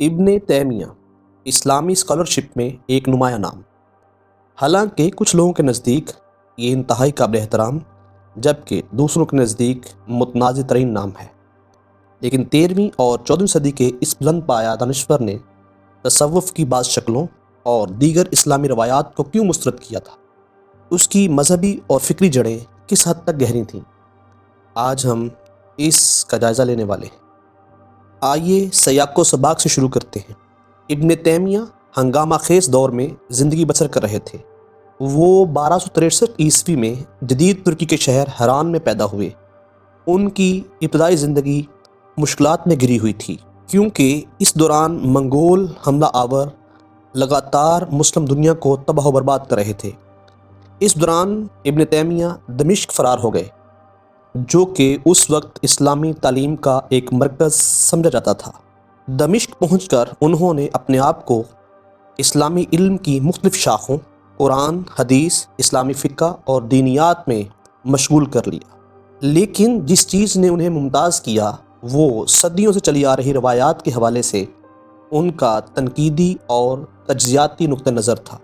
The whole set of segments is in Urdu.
ابن تیمیہ اسلامی اسکالرشپ میں ایک نمایاں نام، حالانکہ کچھ لوگوں کے نزدیک یہ انتہائی قابل احترام جبکہ دوسروں کے نزدیک متنازع ترین نام ہے، لیکن 13ویں اور 14ویں صدی کے اس بلند پایہ دانشور نے تصوف کی بعض شکلوں اور دیگر اسلامی روایات کو کیوں مسترد کیا تھا، اس کی مذہبی اور فکری جڑیں کس حد تک گہری تھیں، آج ہم اس کا جائزہ لینے والے ہیں۔ آئیے سیاق و سباق سے شروع کرتے ہیں۔ ابن تیمیہ ہنگامہ خیز دور میں زندگی بسر کر رہے تھے۔ وہ 1263 عیسوی میں جدید ترکی کے شہر حران میں پیدا ہوئے۔ ان کی ابتدائی زندگی مشکلات میں گھری ہوئی تھی، کیونکہ اس دوران منگول حملہ آور لگاتار مسلم دنیا کو تباہ و برباد کر رہے تھے۔ اس دوران ابن تیمیہ دمشق فرار ہو گئے، جو کہ اس وقت اسلامی تعلیم کا ایک مرکز سمجھا جاتا تھا۔ دمشق پہنچ کر انہوں نے اپنے آپ کو اسلامی علم کی مختلف شاخوں، قرآن، حدیث، اسلامی فقہ اور دینیات میں مشغول کر لیا، لیکن جس چیز نے انہیں ممتاز کیا وہ صدیوں سے چلی آ رہی روایات کے حوالے سے ان کا تنقیدی اور تجزیاتی نقطہ نظر تھا۔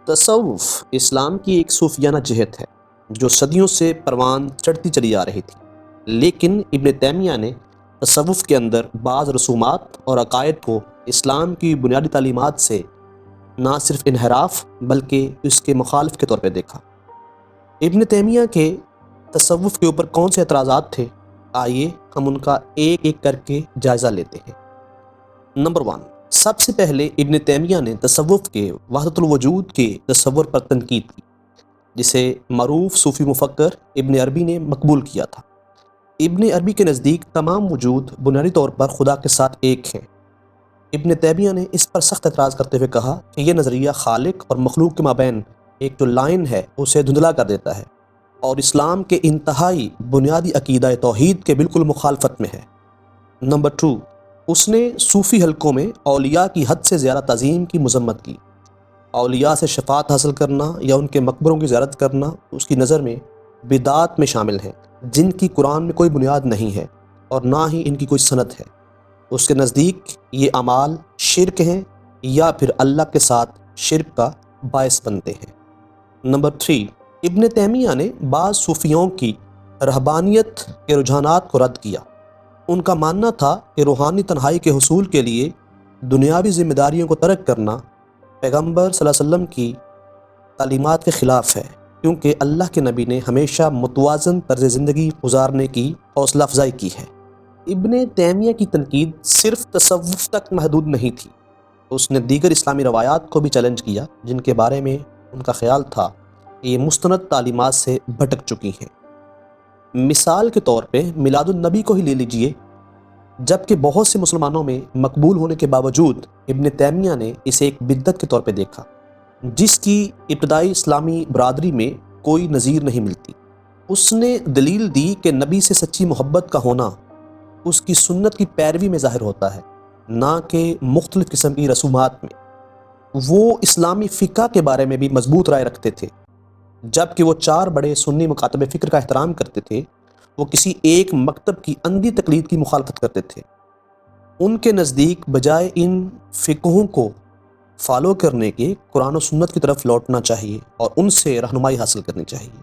تصوف اسلام کی ایک صوفیانہ جہت ہے جو صدیوں سے پروان چڑھتی چلی آ رہی تھی، لیکن ابن تیمیہ نے تصوف کے اندر بعض رسومات اور عقائد کو اسلام کی بنیادی تعلیمات سے نہ صرف انحراف بلکہ اس کے مخالف کے طور پہ دیکھا۔ ابن تیمیہ کے تصوف کے اوپر کون سے اعتراضات تھے، آئیے ہم ان کا ایک ایک کر کے جائزہ لیتے ہیں۔ نمبر 1، سب سے پہلے ابن تیمیہ نے تصوف کے وحدت الوجود کے تصور پر تنقید کی، جسے معروف صوفی مفکر ابن عربی نے مقبول کیا تھا۔ ابن عربی کے نزدیک تمام وجود بنیادی طور پر خدا کے ساتھ ایک ہیں۔ ابن تیمیہ نے اس پر سخت اعتراض کرتے ہوئے کہا کہ یہ نظریہ خالق اور مخلوق کے مابین ایک جو لائن ہے اسے دھندلا کر دیتا ہے اور اسلام کے انتہائی بنیادی عقیدہ توحید کے بالکل مخالفت میں ہے۔ نمبر 2، اس نے صوفی حلقوں میں اولیاء کی حد سے زیادہ تعظیم کی مذمت کی۔ اولیاء سے شفاعت حاصل کرنا یا ان کے مقبروں کی زیارت کرنا اس کی نظر میں بدعات میں شامل ہیں، جن کی قرآن میں کوئی بنیاد نہیں ہے اور نہ ہی ان کی کوئی سند ہے۔ اس کے نزدیک یہ اعمال شرک ہیں یا پھر اللہ کے ساتھ شرک کا باعث بنتے ہیں۔ نمبر 3، ابن تیمیہ نے بعض صوفیوں کی رہبانیت کے رجحانات کو رد کیا۔ ان کا ماننا تھا کہ روحانی تنہائی کے حصول کے لیے دنیاوی ذمہ داریوں کو ترک کرنا پیغمبر صلی اللہ علیہ وسلم کی تعلیمات کے خلاف ہے، کیونکہ اللہ کے نبی نے ہمیشہ متوازن طرز زندگی گزارنے کی حوصلہ افزائی کی ہے۔ ابن تیمیہ کی تنقید صرف تصوف تک محدود نہیں تھی، اس نے دیگر اسلامی روایات کو بھی چیلنج کیا جن کے بارے میں ان کا خیال تھا کہ یہ مستند تعلیمات سے بھٹک چکی ہیں۔ مثال کے طور پہ میلاد النبی کو ہی لے لیجئے، جبکہ بہت سے مسلمانوں میں مقبول ہونے کے باوجود ابن تیمیہ نے اسے ایک بدعت کے طور پہ دیکھا، جس کی ابتدائی اسلامی برادری میں کوئی نظیر نہیں ملتی۔ اس نے دلیل دی کہ نبی سے سچی محبت کا ہونا اس کی سنت کی پیروی میں ظاہر ہوتا ہے، نہ کہ مختلف قسم کی رسومات میں۔ وہ اسلامی فقہ کے بارے میں بھی مضبوط رائے رکھتے تھے، جبکہ وہ 4 بڑے سنی مکاتب فکر کا احترام کرتے تھے، وہ کسی ایک مکتب کی اندھی تقلید کی مخالفت کرتے تھے۔ ان کے نزدیک بجائے ان فقہوں کو فالو کرنے کے قرآن و سنت کی طرف لوٹنا چاہیے اور ان سے رہنمائی حاصل کرنی چاہیے۔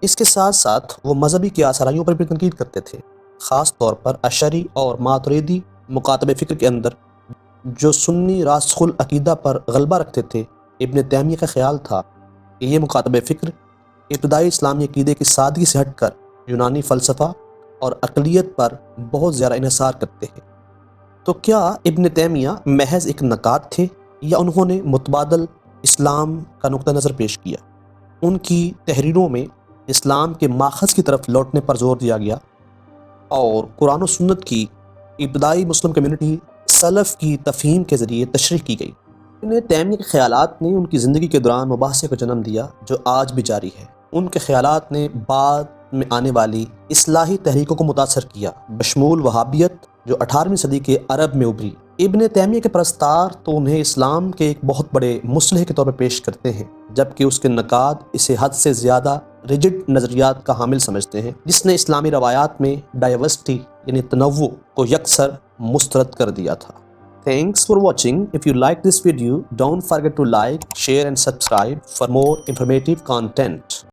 اس کے ساتھ ساتھ وہ مذہبی کی آثاریوں پر بھی تنقید کرتے تھے، خاص طور پر اشعری اور ماتریدی مکاتب فکر کے اندر جو سنی راسخ العقیدہ پر غلبہ رکھتے تھے۔ ابن تیمیہ کا خیال تھا کہ یہ مکاتب فکر ابتدائی اسلامی عقیدے کی سادگی سے ہٹ کر یونانی فلسفہ اور عقلیت پر بہت زیادہ انحصار کرتے ہیں۔ تو کیا ابن تیمیہ محض ایک نقاد تھے یا انہوں نے متبادل اسلام کا نقطہ نظر پیش کیا؟ ان کی تحریروں میں اسلام کے ماخذ کی طرف لوٹنے پر زور دیا گیا اور قرآن و سنت کی ابتدائی مسلم کمیونٹی سلف کی تفہیم کے ذریعے تشریح کی گئی۔ ابن تیمیہ کے خیالات نے ان کی زندگی کے دوران مباحثے کو جنم دیا جو آج بھی جاری ہے۔ ان کے خیالات نے بعد میں آنے والی اصلاحی تحریکوں کو متاثر کیا، بشمول وہابیت جو 18ویں صدی کے عرب میں ابھری۔ ابن تیمیہ کے پرستار تو انہیں اسلام کے ایک بہت بڑے مصلح کے طور پر پیش کرتے ہیں، جبکہ اس کے نقاد اسے حد سے زیادہ ریجڈ نظریات کا حامل سمجھتے ہیں، جس نے اسلامی روایات میں ڈائیورسٹی یعنی تنوع کو یکسر مسترد کر دیا تھا۔ Thanks for watching. If you like this video, don't forget to like, share and subscribe for more informative content.